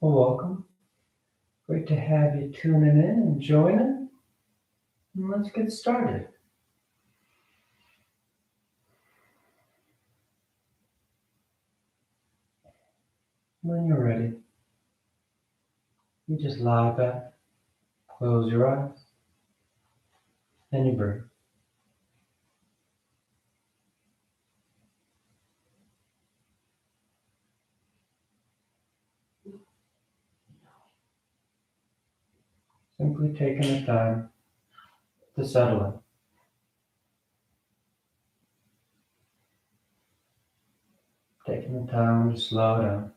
Well, welcome. Great to have you tuning in and joining. And let's get started. When you're ready, you just lie back, close your eyes, and you breathe. Simply taking the time to settle in. Taking the time to slow down.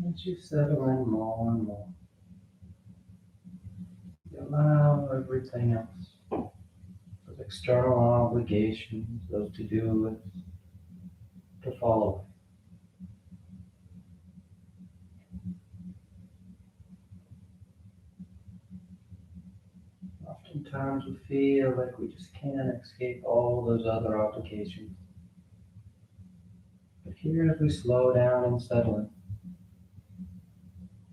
As you settle in more and more, you allow everything else, those external obligations, those to-do lists, to fall away. Oftentimes we feel like we just can't escape all those other obligations. But here, as we slow down and settle in,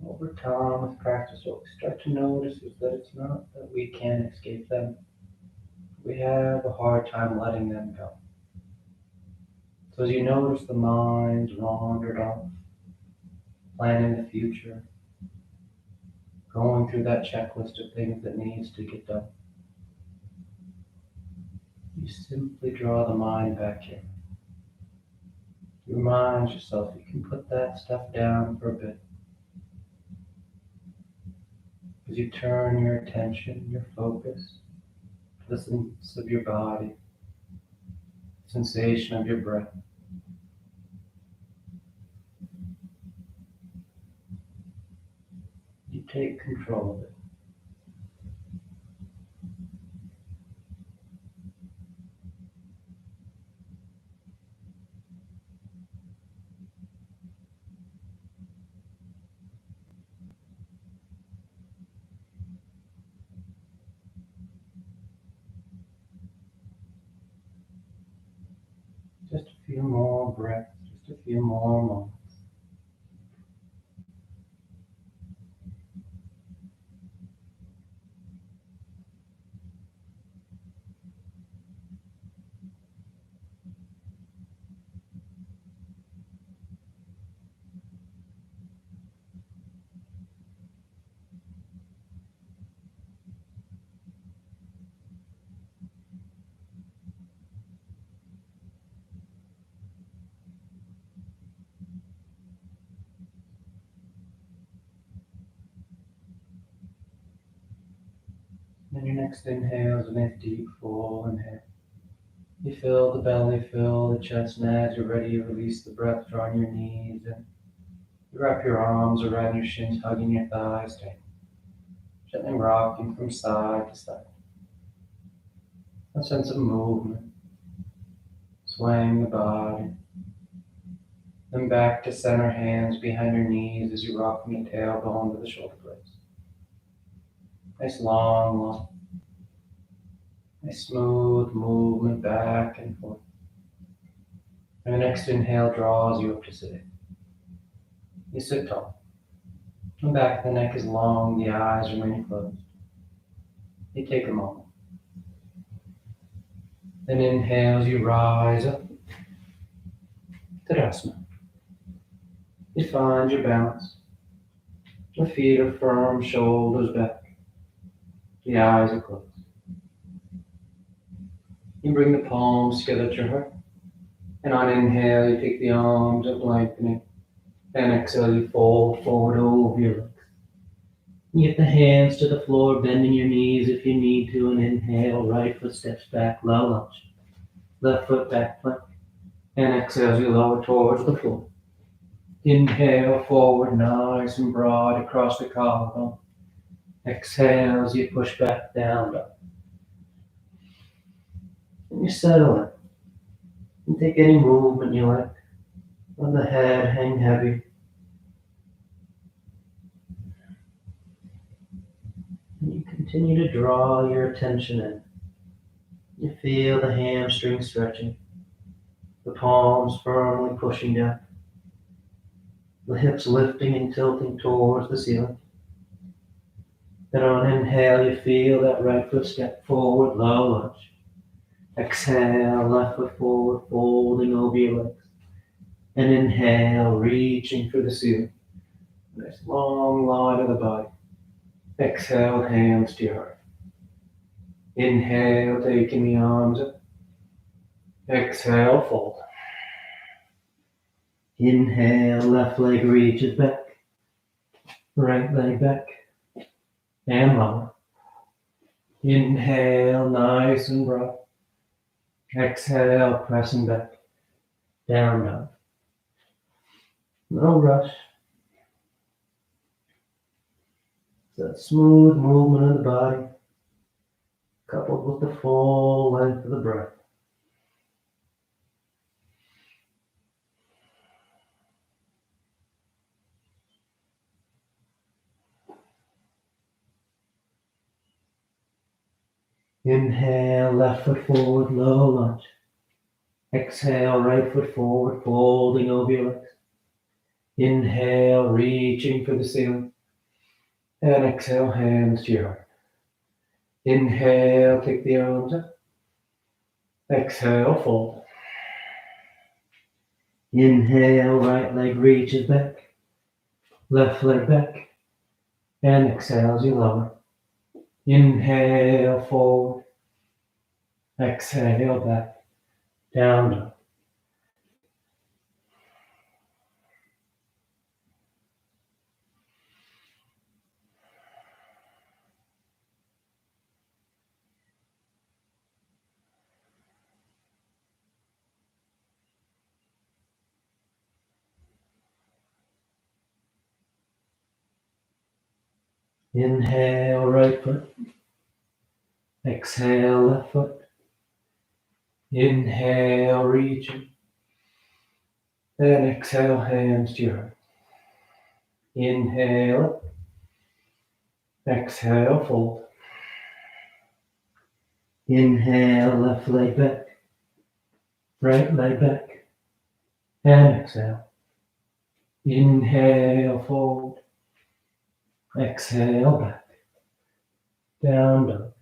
over time with practice, what we start to notice is that it's not that we can't escape them. We have a hard time letting them go. So as you notice the mind's wandered off, planning the future, going through that checklist of things that needs to get done, you simply draw the mind back in. You remind yourself you can put that stuff down for a bit. As you turn your attention, your focus to the sense of your body, sensation of your breath. You take control of it. Just a few more breaths, just a few more moments. Then your next inhale is a nice deep full inhale. You feel the belly fill, the chest, and as you're ready, you release the breath, drawing your knees in. You wrap your arms around your shins, hugging your thighs, gently rocking from side to side. A sense of movement, Swaying the body. Then back to center, hands behind your knees as you rock from the tailbone to the shoulder blades. Nice long, nice smooth movement back and forth. And the next inhale draws you up to sitting. You sit tall. The back of the neck is long, the eyes remain closed. You take a moment. Then inhale as you rise up. Tadasana. You find your balance. The feet are firm, shoulders back. The eyes are closed. You bring the palms together at your heart. And on inhale, you take the arms up, lengthening. And exhale, you fold forward over your legs. You get the hands to the floor, bending your knees if you need to. And inhale, right foot steps back, low lunge. Left foot back plank. And exhale, as you lower towards the floor. Inhale, forward, nice and broad across the collarbone. Exhale as you push back down, dog. And you settle in. And take any movement you like. Let the head hang heavy. And you continue to draw your attention in. You feel the hamstring stretching. The palms firmly pushing down. The hips lifting and tilting towards the ceiling. Then on inhale, you feel that right foot step forward, low lunge. Exhale, left foot forward, folding over your legs. And inhale, reaching for the ceiling. Nice long line of the body. Exhale, hands to your heart. Inhale, taking the arms up. Exhale, fold. Inhale, left leg reaches back. Right leg back. And lower. Inhale, nice and broad. Exhale, pressing back. Down, down. No rush. It's that smooth movement of the body, coupled with the full length of the breath. Inhale, left foot forward, low lunge. Exhale, right foot forward, folding over your legs. Inhale, reaching for the ceiling. And exhale, hands to your heart. Inhale, take the arms up. Exhale, fold. Inhale, right leg reaches back. Left leg back. And exhale as you lower. Inhale, forward. Exhale, back. Down, down. Inhale, right foot. Exhale, left foot. Inhale, reaching. And exhale, hands to your heart. Inhale up. Exhale, fold. Inhale, left leg back. Right leg back. And exhale. Inhale, fold. Exhale, back. Down, down.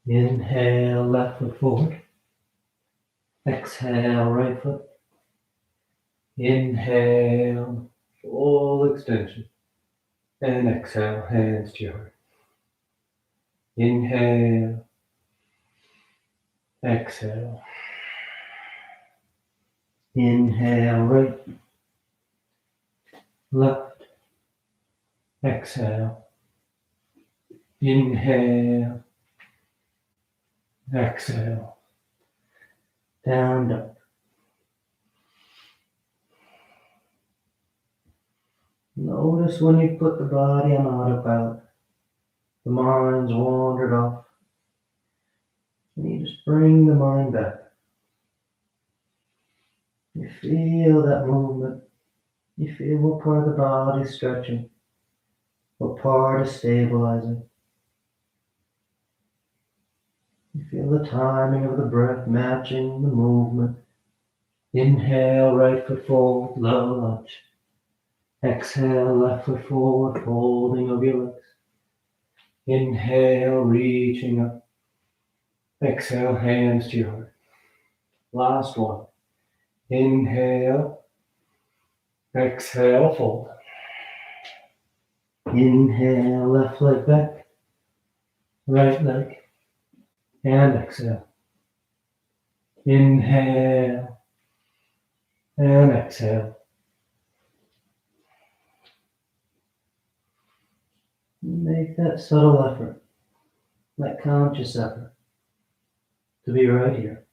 Inhale, left foot forward. Exhale, right foot. Inhale, full extension. And exhale, hands to your heart. Inhale. Exhale. Inhale, right. Left. exhale, inhale, exhale, down dog. Notice when you put the body on autopilot, the mind's wandered off, and you just bring the mind back. You feel that movement. You feel what part of the body is stretching, what part is stabilizing. You feel the timing of the breath matching the movement. Inhale, right foot forward, low lunge. Exhale, left foot forward, folding of your legs. Inhale, reaching up. Exhale, hands to your heart. Last one. Inhale, exhale, fold. Inhale, left leg back, right leg, and exhale. Inhale, and exhale. Make that subtle effort, that conscious effort, to be right here.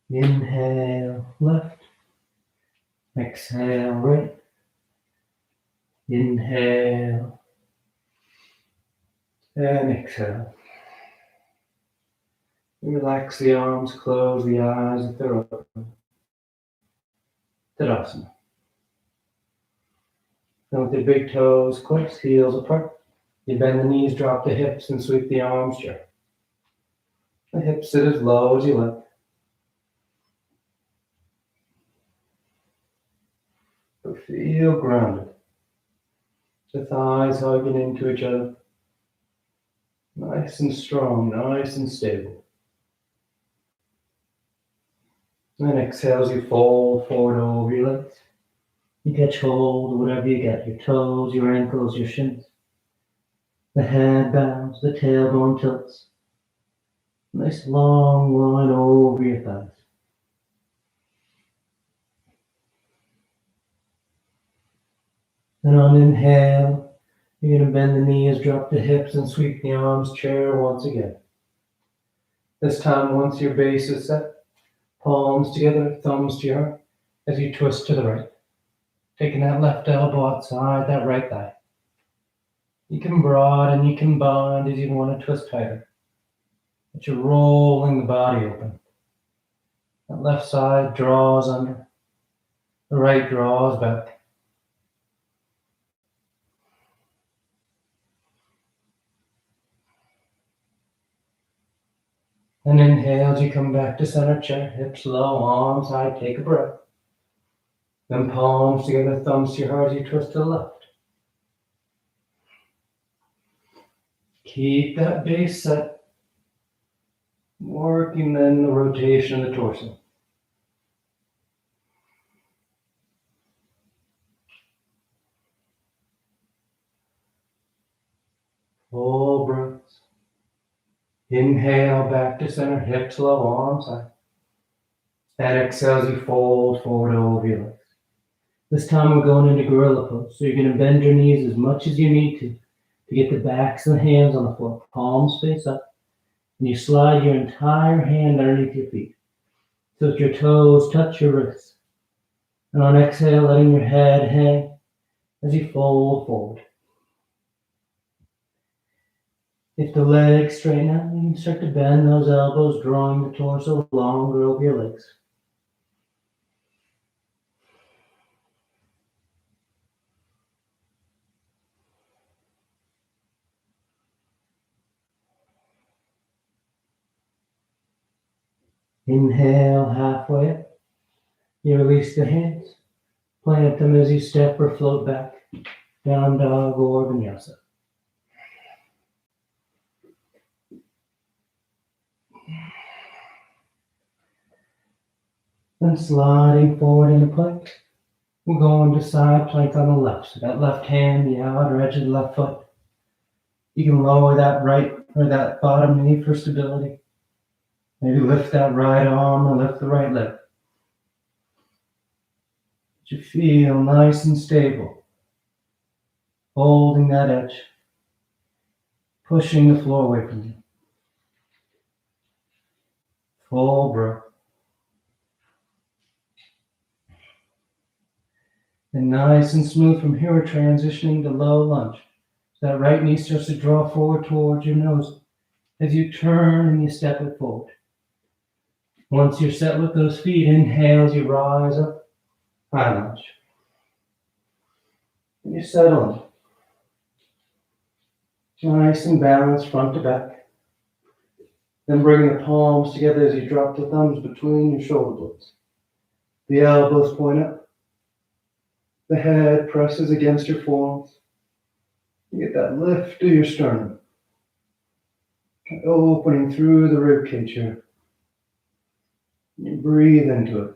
Inhale, left. Exhale, right. Inhale. And exhale. Relax the arms, close the eyes if they're open. Tadasana. And with your big toes, clips, heels apart. You bend the knees, drop the hips, and sweep the arms chair. The hips sit as low as you like. But feel grounded. The thighs hugging into each other. Nice and strong, nice and stable. Then exhale as you fold forward over your legs. You catch hold of whatever you get, your toes, your ankles, your shins. The head bows, the tailbone tilts. Nice long line over your thighs. And on inhale, you're going to bend the knees, drop the hips, and sweep the arms chair once again. This time, once your base is set, palms together, thumbs to your heart, as you twist to the right. Taking that left elbow outside that right thigh. You can broaden, you can bond as you want to twist tighter. But you're rolling the body open. That left side draws under. The right draws back. And inhale as you come back to center chair, hips low, arms high, take a breath. Then palms together, thumbs to your heart as you twist to the left. Keep that base set. Working then the rotation of the torso. Full breaths. Inhale back to center, hips low, arms high. And exhale as you fold forward over your legs. This time we're going into gorilla pose. So you're going to bend your knees as much as you need to get the backs of the hands on the floor. Palms face up. And you slide your entire hand underneath your feet. So that your toes touch your wrists. And on exhale, letting your head hang as you fold forward. If the legs straighten out, you can start to bend those elbows, drawing the torso longer over your legs. Inhale halfway up. You release the hands. Plant them as you step or float back. Down dog or vinyasa. Then sliding forward into plank. We'll go into side plank on the left. So that left hand, the outer edge of the left foot. You can lower that right or that bottom knee for stability. Maybe lift that right arm or lift the right leg. You feel nice and stable. Holding that edge. Pushing the floor away from you. Full breath. And nice and smooth from here, we're transitioning to low lunge. So that right knee starts to draw forward towards your nose as you turn and you step it forward. Once you're set with those feet, inhale as you rise up, high lunge. And you settle in. Nice and balanced front to back. Then bring the palms together as you drop the thumbs between your shoulder blades. The elbows point up. The head presses against your forearms. You get that lift to your sternum. Opening through the rib cage here. You breathe into it.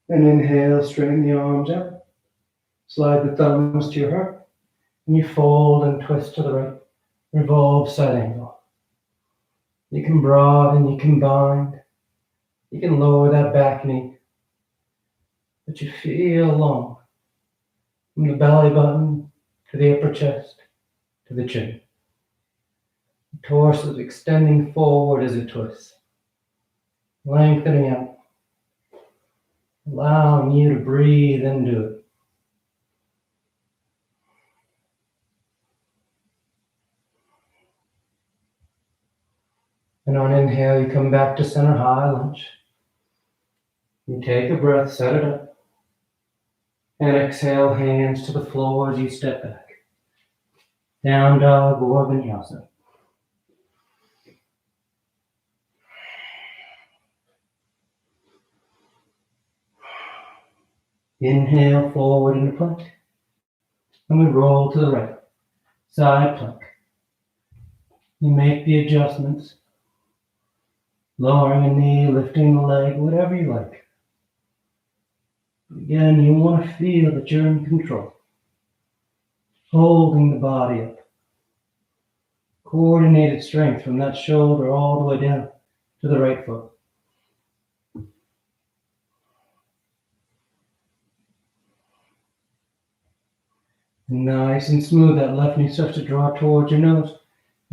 And inhale, straighten the arms out. Slide the thumbs to your heart. And you fold and twist to the right. Revolve side angle. You can broaden, you can bind. You can lower that back knee. But you feel long. From the belly button to the upper chest to the chin. The torso is extending forward as it twists. Lengthening out. Allowing you to breathe into it. And on inhale, you come back to center high lunge. You take a breath, set it up. And exhale, hands to the floor as you step back. Down dog or vinyasa. Inhale forward into plank. And we roll to the right. Side plank. You make the adjustments. Lowering a knee, lifting the leg, whatever you like. Again, you want to feel that you're in control. Holding the body up. Coordinated strength from that shoulder all the way down to the right foot. Nice and smooth, that left knee starts to draw towards your nose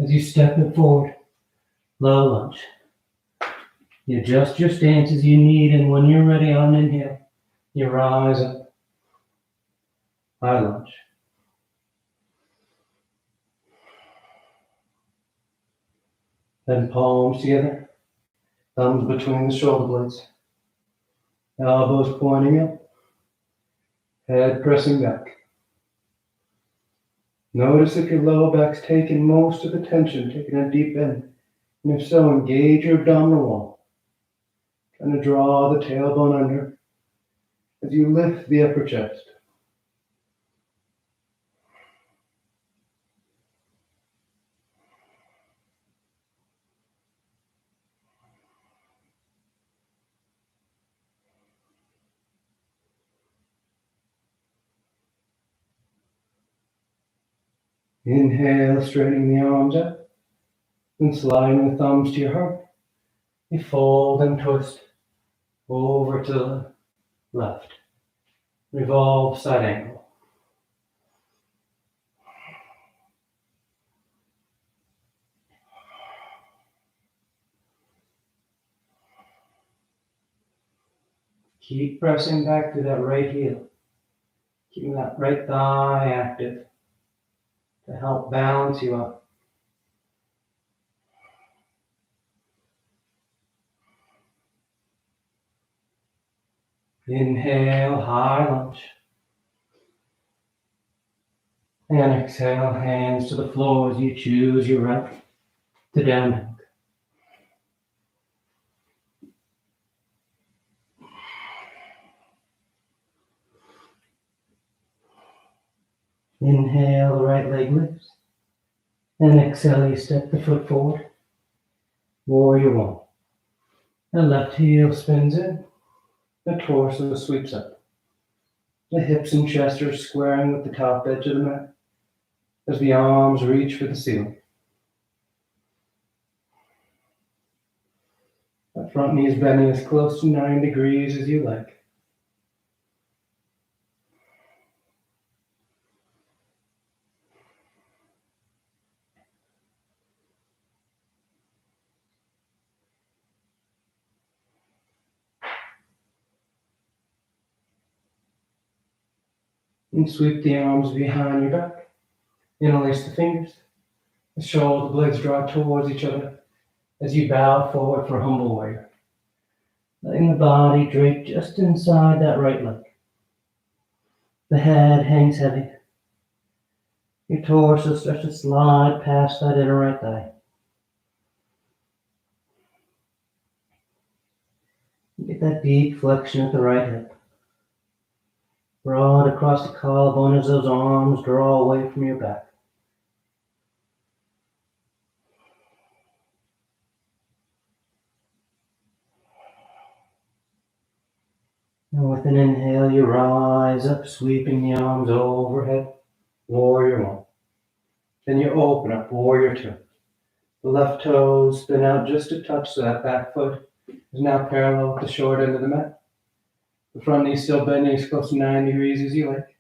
as you step it forward. Low lunge. You adjust your stance as you need, and when you're ready on inhale, you rise up. High lunge. Then palms together, thumbs between the shoulder blades, elbows pointing up, head pressing back. Notice if your lower back's taking most of the tension, taking a deep in, and if so, engage your abdominal wall. Kind of draw the tailbone under as you lift the upper chest. Inhale, straightening the arms up, then sliding the thumbs to your heart. You fold and twist over to the left. Revolve side angle. Keep pressing back to that right heel. Keeping that right thigh active to help balance you up. Inhale, high lunge. And exhale, hands to the floor as you choose your right to down dog. Inhale, the right leg lifts. And exhale, you step the foot forward. Warrior one. The left heel spins in. The torso sweeps up. The hips and chest are squaring with the top edge of the mat as the arms reach for the ceiling. The front knee is bending as close to 9 degrees as you like. And sweep the arms behind your back. Interlace the fingers. The shoulder blades draw towards each other as you bow forward for humble warrior. Letting the body drape just inside that right leg. The head hangs heavy. Your torso starts to slide past that inner right thigh. You get that deep flexion at the right hip. Broad across the collarbone as those arms draw away from your back. And with an inhale, you rise up, sweeping the arms overhead. Warrior one. Then you open up, warrior two. The left toes spin out just a touch so that back foot is now parallel with the short end of the mat. The front knee still bending as close to 9 degrees as you like.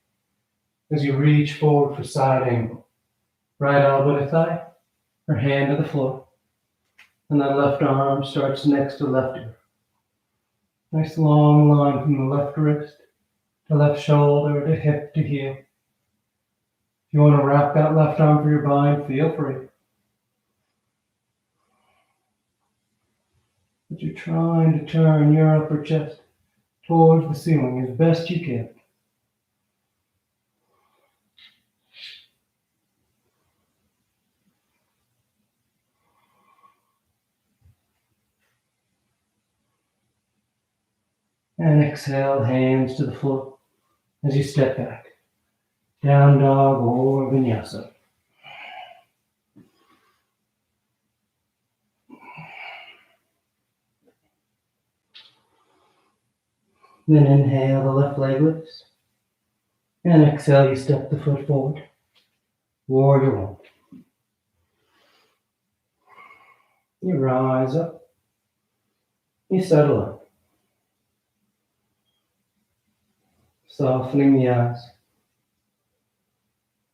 As you reach forward for side angle. Right elbow to thigh, or hand to the floor. And that left arm starts next to left ear. Nice long line from the left wrist to left shoulder to hip to heel. If you want to wrap that left arm for your bind, feel free. But you're trying to turn your upper chest towards the ceiling as best you can. And exhale, hands to the floor as you step back. Down dog or vinyasa. Then inhale, the left leg lifts. And exhale, you step the foot forward. Warrior one. You rise up. You settle up. Softening the eyes.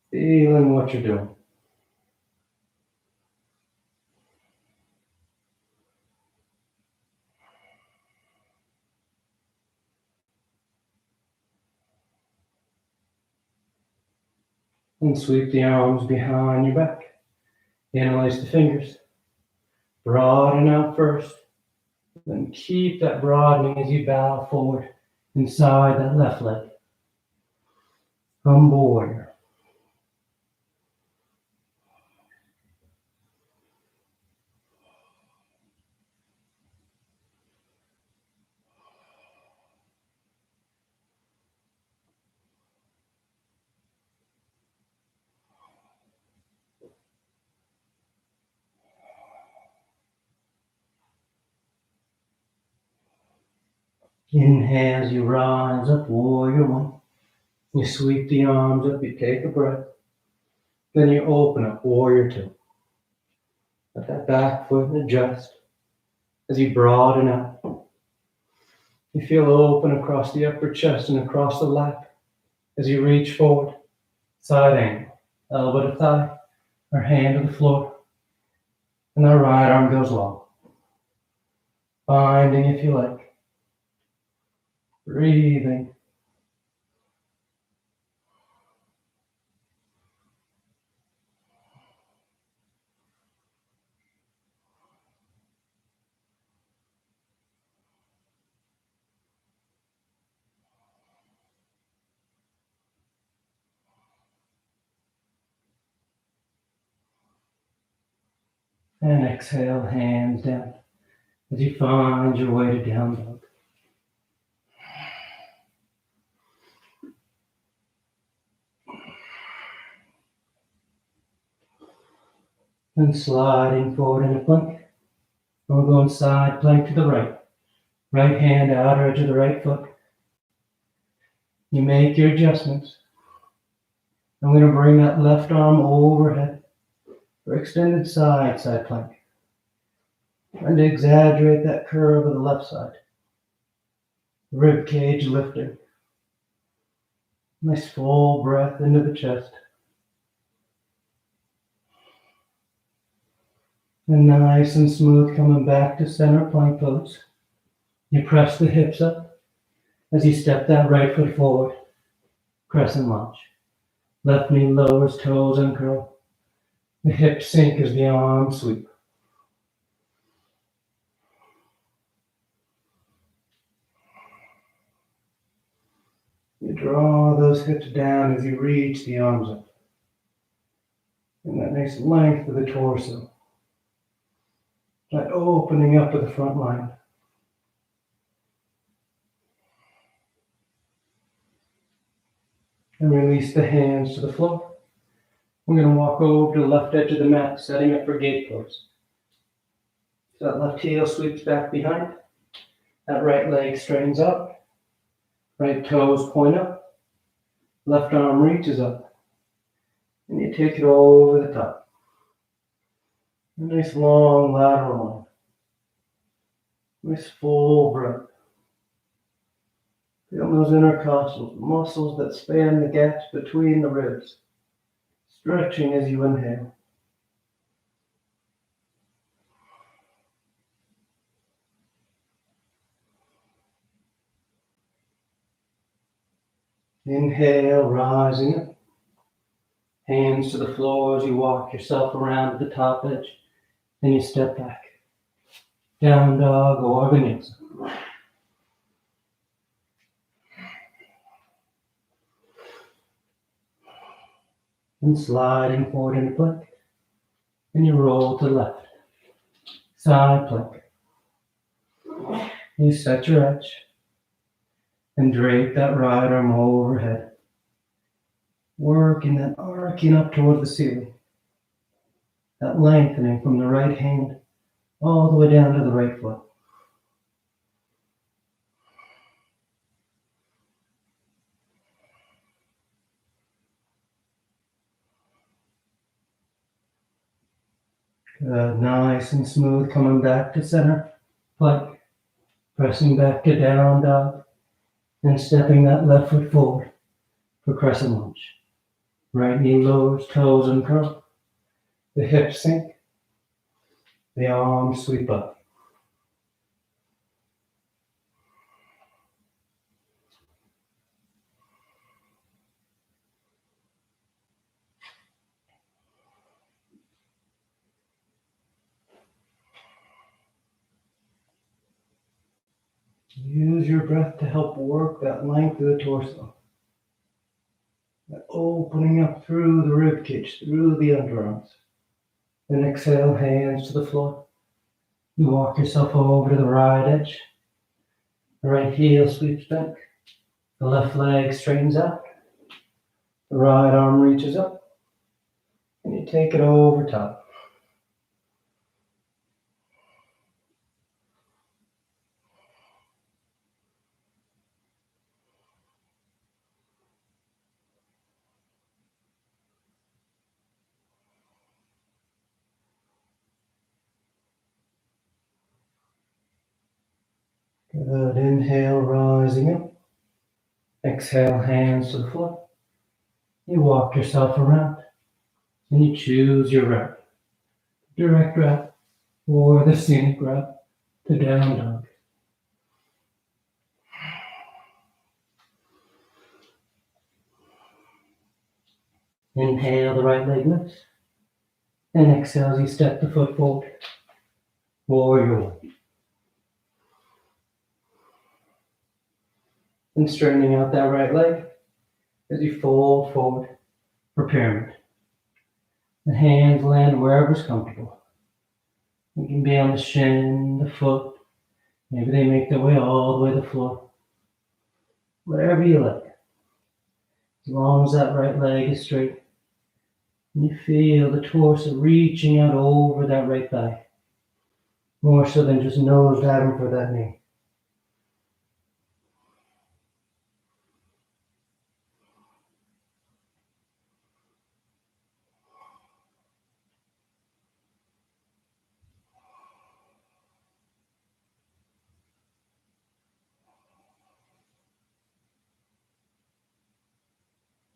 Feeling what you're doing. And sweep the arms behind your back. Interlace the fingers. Broaden out first. Then keep that broadening as you bow forward inside that left leg. Humble warrior. Inhale as you rise up, warrior one. You sweep the arms up, you take a breath. Then you open up, warrior two. Let that back foot adjust as you broaden out. You feel open across the upper chest and across the lap as you reach forward. Side angle, elbow to thigh, or hand to the floor. And the right arm goes long. Binding if you like. Breathing. And exhale, hands down as you find your way to down dog. And sliding forward in a plank. And we're going side plank to the right. Right hand outer edge of the right foot. You make your adjustments. I'm going to bring that left arm overhead for extended side plank. Trying to exaggerate that curve of the left side. Rib cage lifting. Nice full breath into the chest. And nice and smooth coming back to center plank pose. You press the hips up as you step that right foot forward. Crescent lunge. Left knee lowers, toes uncurl. The hips sink as the arms sweep. You draw those hips down as you reach the arms up. And that nice length of the torso. That opening up of the front line. And release the hands to the floor. We're going to walk over to the left edge of the mat, setting up for gate pose. So that left heel sweeps back behind. That right leg straightens up. Right toes point up. Left arm reaches up. And you take it over the top. A nice long lateral line. Nice full breath. Feel those intercostals, muscles that span the gaps between the ribs. Stretching as you inhale. Inhale, rising up. Hands to the floor as you walk yourself around to the top edge. Then you step back. Down dog or vinyasa. And sliding forward in plank. And you roll to left. Side plank. You set your edge. And drape that right arm overhead. Working that arcing up toward the ceiling. That lengthening from the right hand all the way down to the right foot. Good, nice and smooth, coming back to center plank. Pressing back to down dog. And stepping that left foot forward for crescent lunge. Right knee lowers, toes uncurl. The hips sink. The arms sweep up. Use your breath to help work that length of the torso. That opening up through the rib cage, through the underarms. Then exhale, hands to the floor. You walk yourself over to the right edge. The right heel sweeps back. The left leg straightens out. The right arm reaches up. And you take it over top. Good. Inhale, rising up. Exhale, hands to the floor. You walk yourself around. And you choose your rep. Direct rep or the scenic rep to down dog. Inhale, the right leg lifts. And exhale as you step the foot forward. Warrior one. And straightening out that right leg as you fold forward for pyramid. The hands land wherever's comfortable. You can be on the shin, the foot. Maybe they make their way all the way to the floor. Whatever you like. As long as that right leg is straight And you feel the torso reaching out over that right thigh, more so than just nose diving for that knee.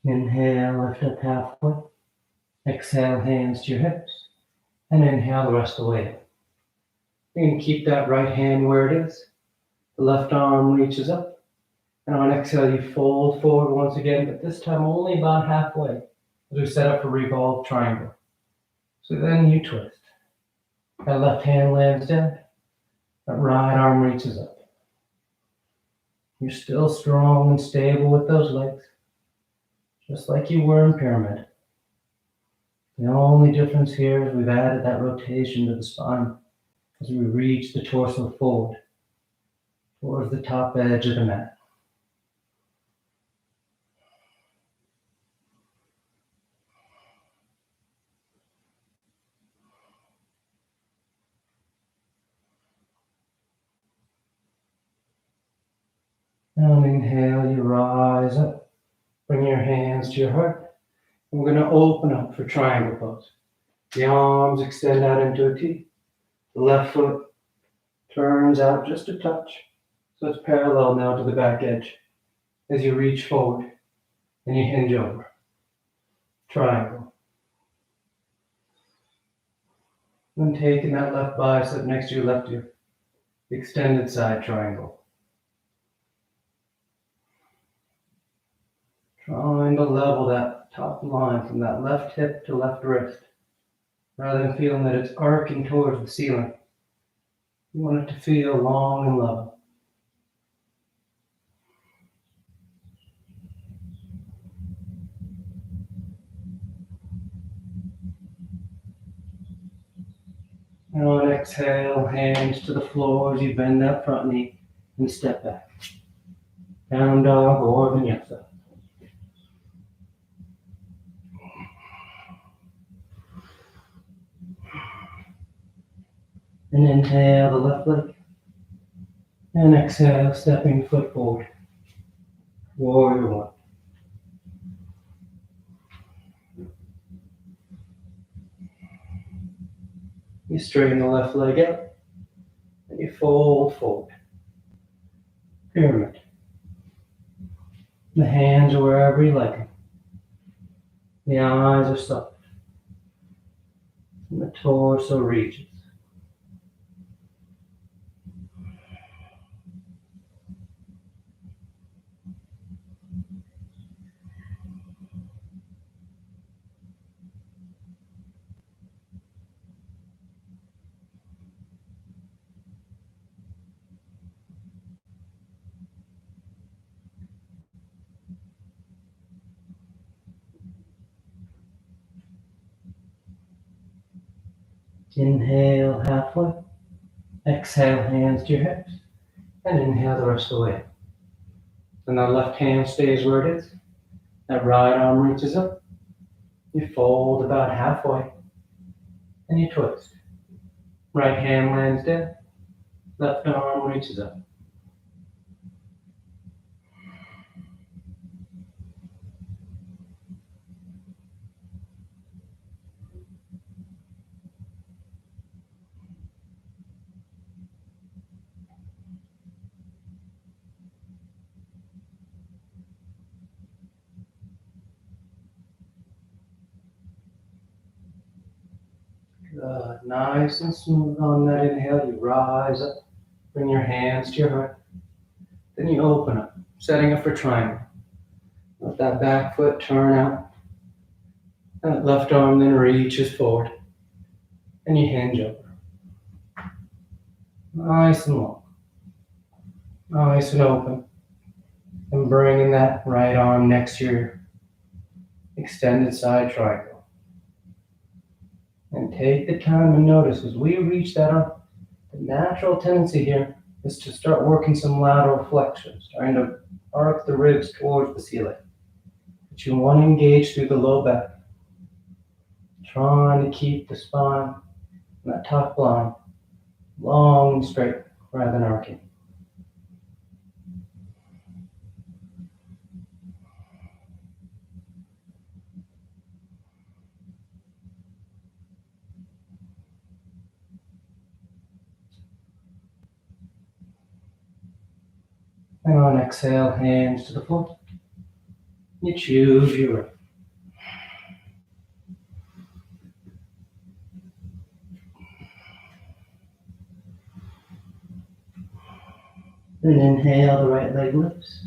Inhale, lift up halfway. Exhale, hands to your hips. And inhale the rest of the way up. You can keep that right hand where it is. The left arm reaches up. And on exhale, you fold forward once again, but this time only about halfway as we set up for revolve triangle. So then you twist. That left hand lands down. That right arm reaches up. You're still strong and stable with those legs, just like you were in pyramid. The only difference here is we've added that rotation to the spine as we reach the torso forward towards the top edge of the mat. Now inhale, you rise up. Bring your hands to your heart. And we're going to open up for triangle pose. The arms extend out into a T. The left foot turns out just a touch. So it's parallel now to the back edge. As you reach forward and you hinge over. Triangle. Then taking that left bicep next to your left ear. Extended side triangle. Trying to level that top line from that left hip to left wrist, rather than feeling that it's arcing towards the ceiling. You want it to feel long and level. And on exhale, hands to the floor as you bend that front knee and step back. Down dog or vinyasa. And inhale the left leg. And exhale, stepping foot forward. Warrior one. You straighten the left leg out. And you fold forward. Pyramid. The hands are wherever you like them. The eyes are soft. And the torso reaches. Inhale halfway. Exhale, hands to your hips. And inhale the rest of the way. And that left hand stays where it is. That right arm reaches up. You fold about halfway. And you twist. Right hand lands down. Left arm reaches up. Good. Nice and smooth on that inhale. You rise up. Bring your hands to your heart. Then you open up, setting up for triangle. Let that back foot turn out. And that left arm then reaches forward. And you hinge over. Nice and long. Nice and open. And bringing that right arm next to your extended side triangle. And take the time and notice as we reach that arm, the natural tendency here is to start working some lateral flexion, starting to arc the ribs towards the ceiling. But you want to engage through the low back. trying to keep the spine and that top line long and straight rather than arcing. And on exhale, hands to the floor. You choose your right. And inhale, the right leg lifts.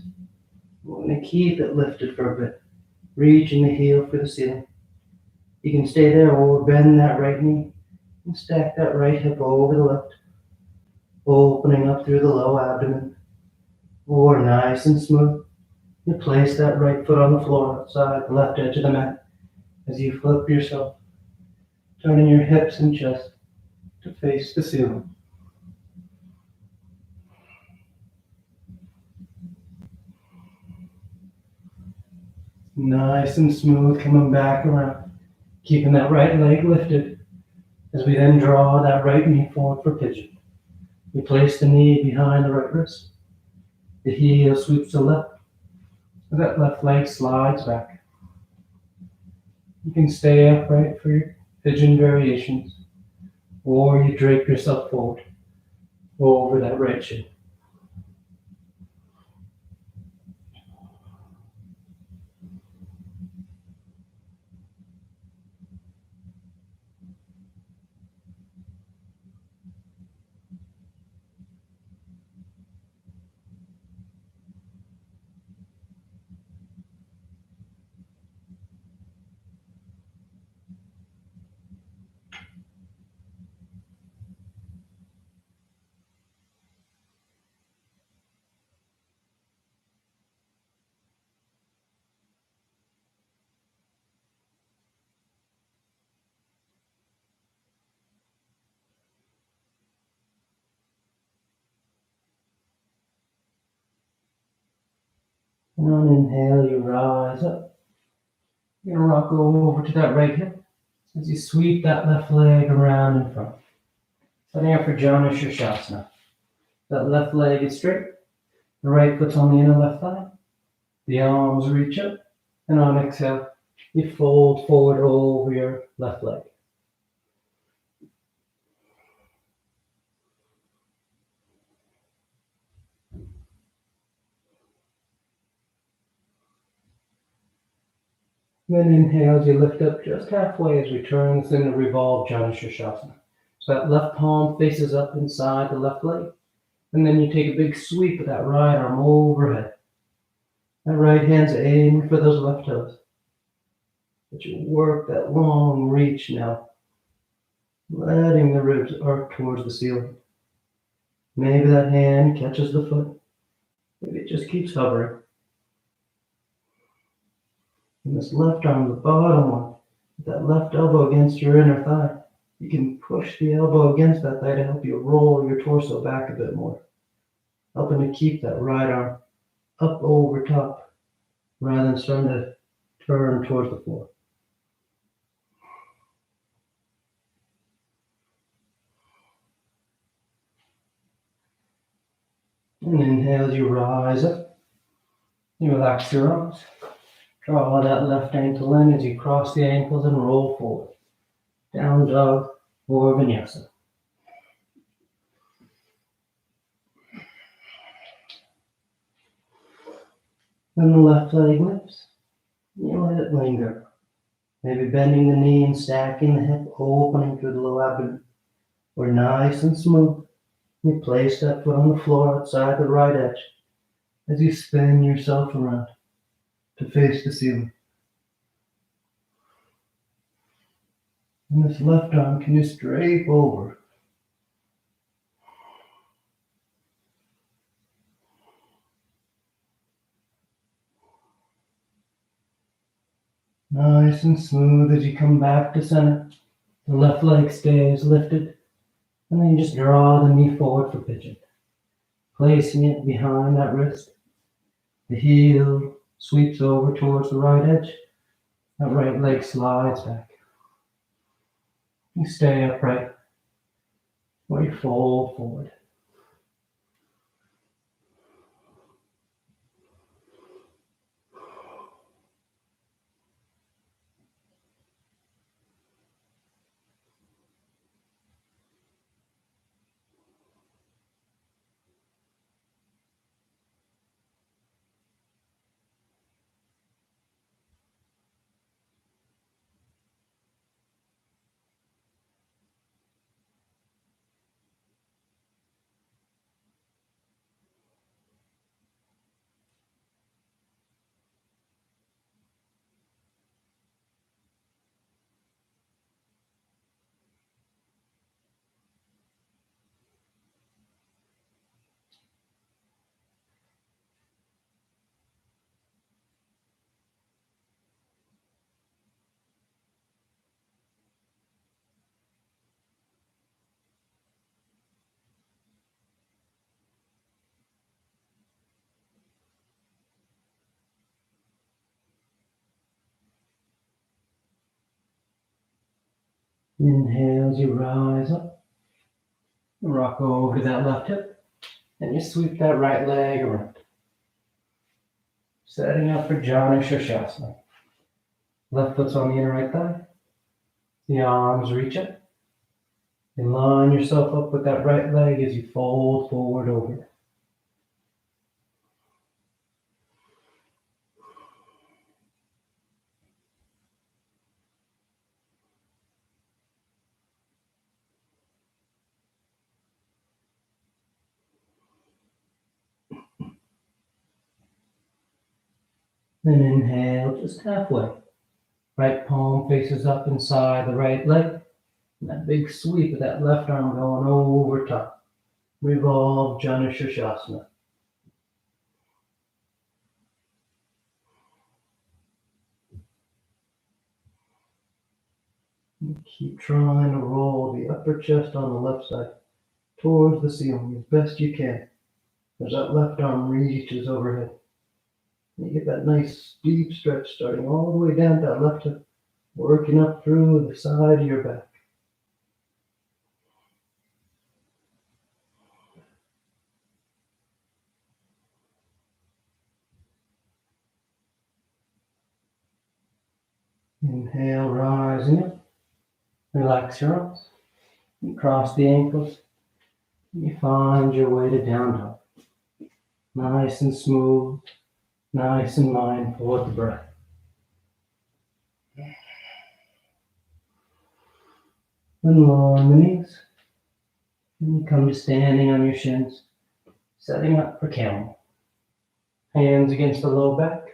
We're going to keep it lifted for a bit, reaching the heel for the ceiling. You can stay there or bend that right knee and stack that right hip over the left, opening up through the low abdomen. Or nice and smooth, you place that right foot on the floor outside the left edge of the mat as you flip yourself, turning your hips and chest to face the ceiling. Nice and smooth, coming back around, keeping that right leg lifted as we then draw that right knee forward for pigeon. We place the knee behind the right wrist. The heel sweeps to the left. That left leg slides back. You can stay upright for your pigeon variations, or you drape yourself forward over that right shin. And on inhale, you rise up. You're going to rock over to that right hip as you sweep that left leg around in front. Setting up for Shasana. That left leg is straight. The right foot's on the inner left thigh. The arms reach up. And on exhale, you fold forward over your left leg. Then inhale as you lift up just halfway as we turn this into revolved Shasana. So that left palm faces up inside the left leg. And then you take a big sweep of that right arm overhead. That right hand's aiming for those left toes. But you work that long reach now, letting the ribs arc towards the ceiling. Maybe that hand catches the foot. Maybe it just keeps hovering. And this left arm, the bottom one, with that left elbow against your inner thigh, you can push the elbow against that thigh to help you roll your torso back a bit more, helping to keep that right arm up over top rather than starting to turn towards the floor. And inhale as you rise up. You relax your arms. Draw that left ankle in as you cross the ankles and roll forward. Down dog or vinyasa. Then the left leg lifts. You let it linger. Maybe bending the knee and stacking the hip, opening through the low abdomen. Or nice and smooth. You place that foot on the floor outside the right edge as you spin yourself around to face the ceiling. And this left arm can just drape over. Nice and smooth as you come back to center. The left leg stays lifted. And then you just draw the knee forward for pigeon. Placing it behind that wrist. The heel sweeps over towards the right edge. That right leg slides back. You stay upright or you fold forward. Inhale as you rise up. Rock over to that left hip. And you sweep that right leg around. Setting up for Janu Shirshasana. Left foot's on the inner right thigh. The arms reach up. And line yourself up with that right leg as you fold forward over. Then inhale just halfway. Right palm faces up inside the right leg. And that big sweep of that left arm going over top. Revolve Janu Shirshasana. And keep trying to roll the upper chest on the left side towards the ceiling as best you can. As that left arm reaches overhead. You get that nice deep stretch starting all the way down that left hip, working up through the side of your back. Inhale, rising up. Relax your arms. You cross the ankles. You find your way to down dog. Nice and smooth, nice and mindful with the breath. Then lower the knees. And you come to standing on your shins, setting up for camel. Hands against the low back.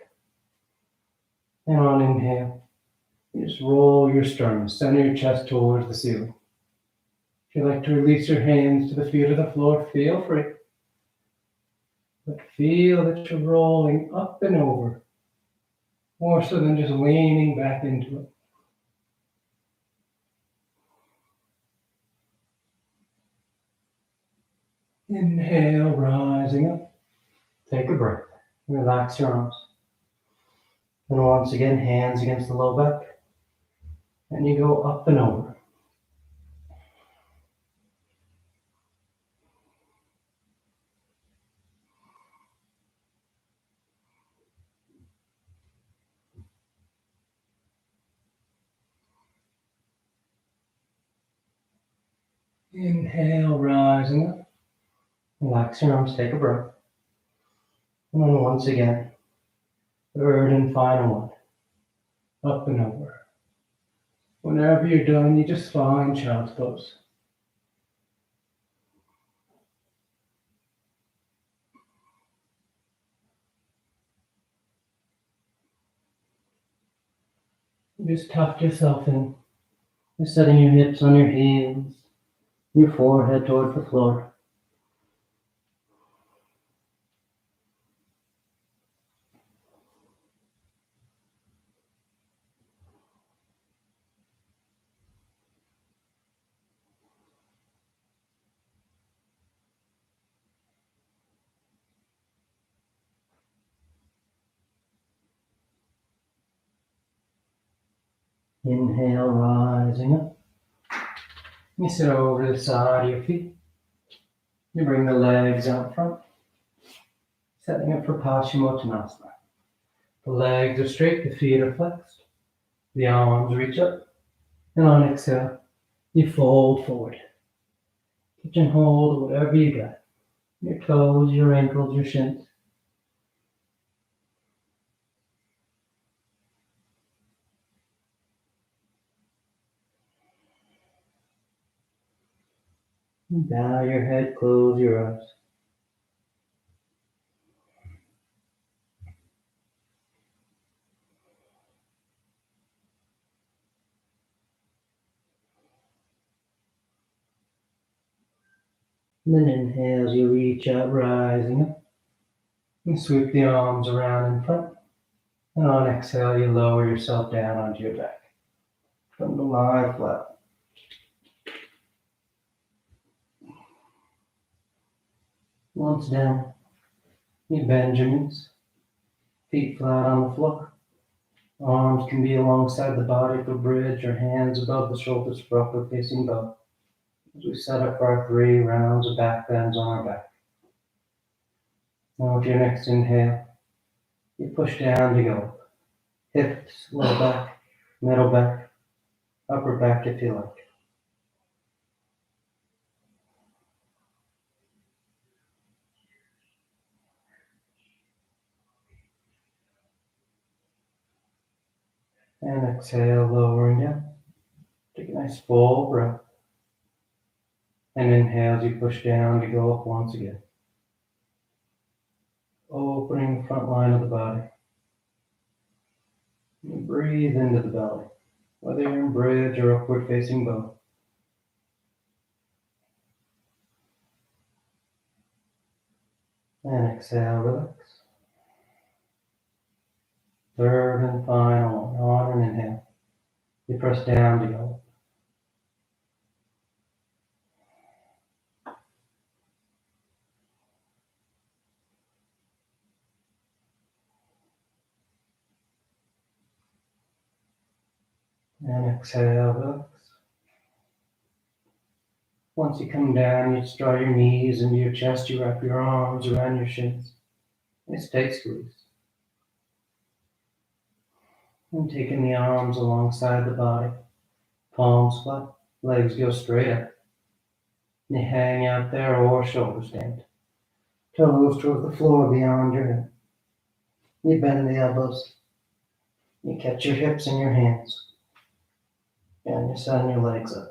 And on inhale, you just roll your sternum, center your chest towards the ceiling. If you like to release your hands to the feet of the floor, feel free. But feel that you're rolling up and over, more so than just leaning back into it. Inhale, rising up. Take a breath. Relax your arms. And once again, hands against the low back. And you go up and over. Inhale, rising up. Relax your arms, take a breath. And then once again, third and final one. Up and over. Whenever you're done, you just find child's pose. Just tuck yourself in. You're setting your hips on your heels, your forehead toward the floor. Inhale, rising up. You sit over to the side of your feet. You bring the legs out front, setting up for Paschimottanasana. The legs are straight, the feet are flexed. The arms reach up, and on exhale, you fold forward. Pigeon hold whatever you got. Your toes, your ankles, your shins. Bow your head, close your eyes. And then inhale as you reach out, rising up. You sweep the arms around in front. And on exhale, you lower yourself down onto your back. Come to lie flat. Once down, you bend your knees. Feet flat on the floor. Arms can be alongside the body for bridge or hands above the shoulders for upward facing dog. As we set up for our 3 rounds of back bends on our back. Now with your next inhale, you push down to go. Hips, low back, middle back, upper back if you like. And exhale, lowering down. Take a nice full breath. And inhale as you push down to go up once again. Opening the front line of the body. And breathe into the belly, whether you're in bridge or upward facing bow. And exhale, relax. Third and final, on an inhale. You press down to go. And exhale, relax. Once you come down, you just draw your knees into your chest. You wrap your arms around your shins. Nice tight squeeze. And taking the arms alongside the body. Palms flat, legs go straight up. You hang out there or shoulder stand. Toes toward the floor beyond your head. You bend the elbows. You catch your hips in your hands. And you send your legs up.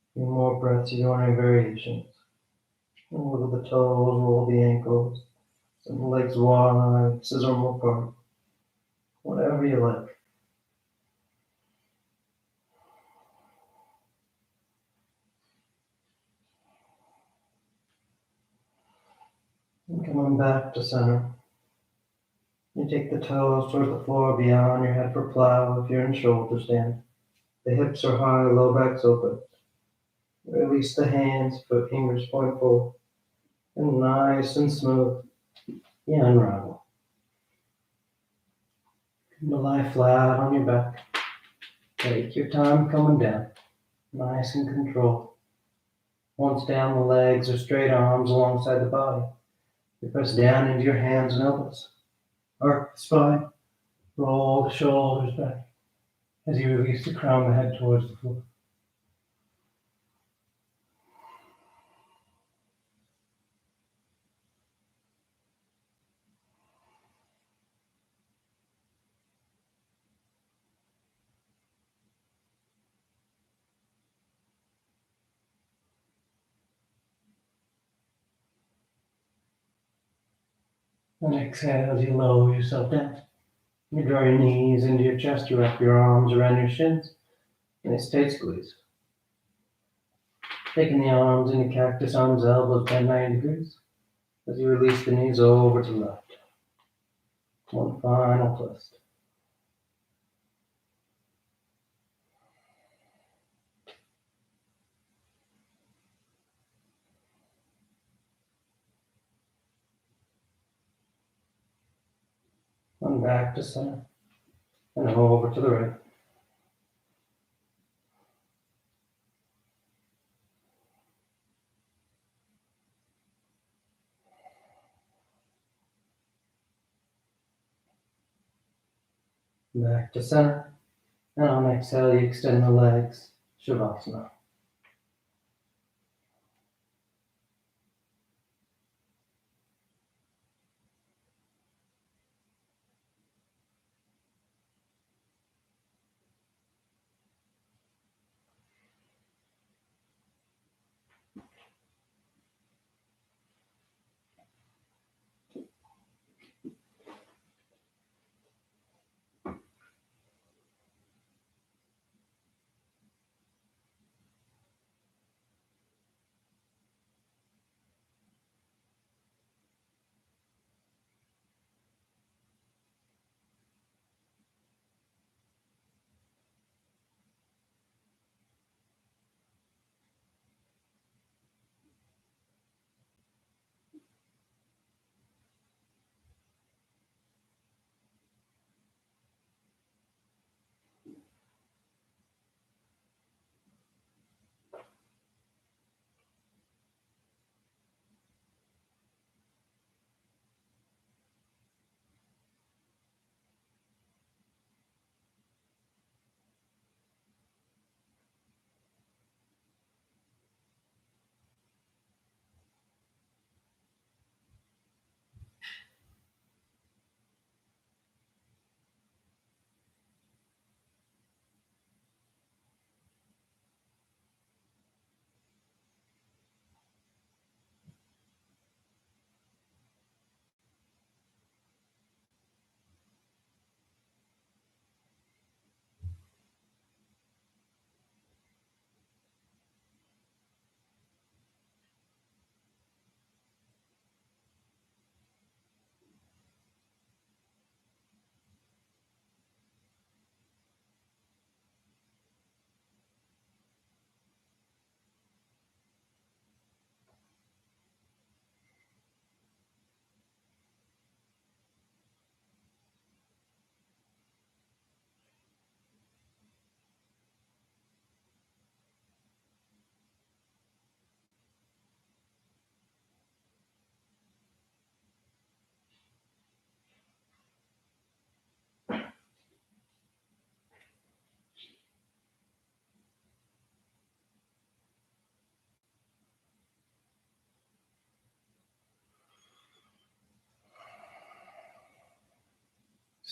A few more breaths, you're doing variations. Wiggle the toes, roll the ankles. Send the legs wide, scissor them apart. Whatever you like. And coming back to center. You take the toes towards the floor beyond your head for plow if you're in shoulder stand. The hips are high, low back's open. Release the hands, foot fingers point forward. And nice and smooth, you unravel. Come to lie flat on your back. Take your time coming down. Nice and controlled. Once down, the legs or straight arms alongside the body. You press down into your hands and elbows. Arc the spine. Roll the shoulders back as you release the crown of the head towards the floor. And exhale as you lower yourself down. You draw your knees into your chest, you wrap your arms around your shins, and a stay squeeze. Taking the arms into cactus, arms, elbows bend 90 degrees as you release the knees over to the left. One final twist. One back to center, and over to the right. Back to center, and on exhale, you extend the legs, Shavasana.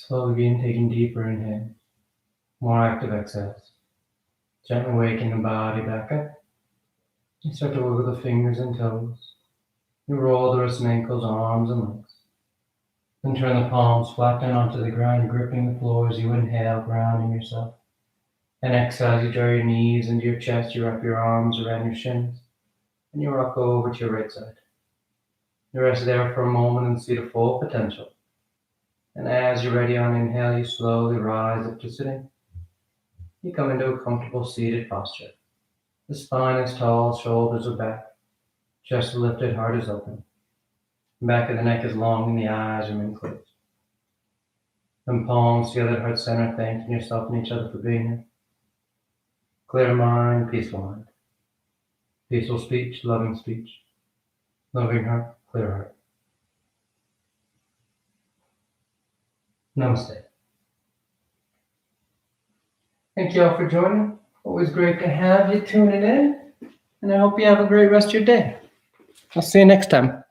Slowly begin taking deeper inhales, more active exhales. Gently waking the body back up. You start to wiggle the fingers and toes. You roll the wrists and ankles, arms and legs. Then turn the palms flat down onto the ground, gripping the floor as you inhale, grounding yourself. And exhale, as you draw your knees into your chest, you wrap your arms around your shins, and you rock over to your right side. You rest there for a moment and see the full potential. And as you're ready on inhale, you slowly rise up to sitting. You come into a comfortable seated posture. The spine is tall, shoulders are back, chest lifted, heart is open. The back of the neck is long and the eyes remain closed. Then palms together at heart center, thanking yourself and each other for being here. Clear mind, peaceful mind. Peaceful speech, loving speech. Loving heart, clear heart. Namaste. Thank you all for joining. Always great to have you tuning in. And I hope you have a great rest of your day. I'll see you next time.